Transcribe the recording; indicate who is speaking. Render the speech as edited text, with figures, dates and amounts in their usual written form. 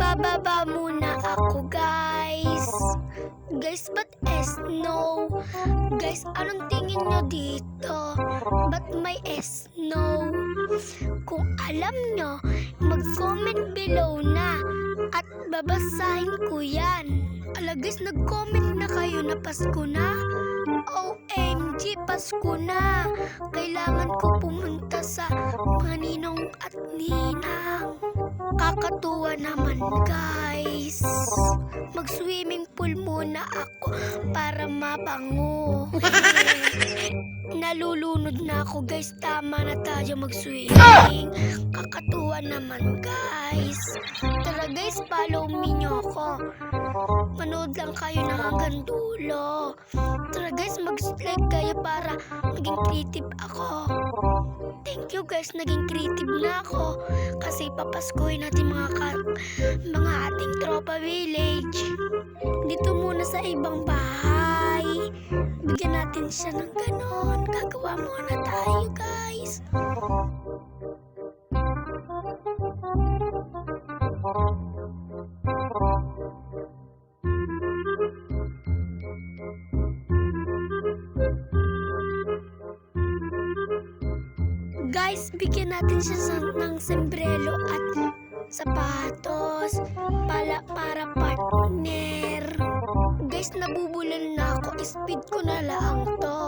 Speaker 1: Bababa muna ako, guys. Guys, ba't snow? Guys, anong tingin nyo dito? Ba't may snow? Kung alam nyo, mag-comment below na at babasahin ko yan. Ala guys, nag-comment na kayo na Pasko na? OMG, Pasko na! Kailangan ko pumunta sa mga ninong at ninang. Kakatuwa naman, guys. Mag-swimming pool muna ako para mabango. Nalulunod na ako, guys. Tama na tayo mag-swimming. Kakatuwa naman, guys. Tara, guys, follow me nyo ako. Manood lang kayo ng hanggang dulo. Tara, guys, mag-like kayo para maging creative ako. Thank you, guys. Naging creative na ako. Kasi papaskuhin natin mga ating tropa village. Dito muna sa ibang bahay. Bigyan natin siya ng ganon. Gagawa muna tayo, guys. Guys, bigyan natin siya ng sombrero at sapatos para partner. Guys, nabubulan na ako. Speed ko na lang to.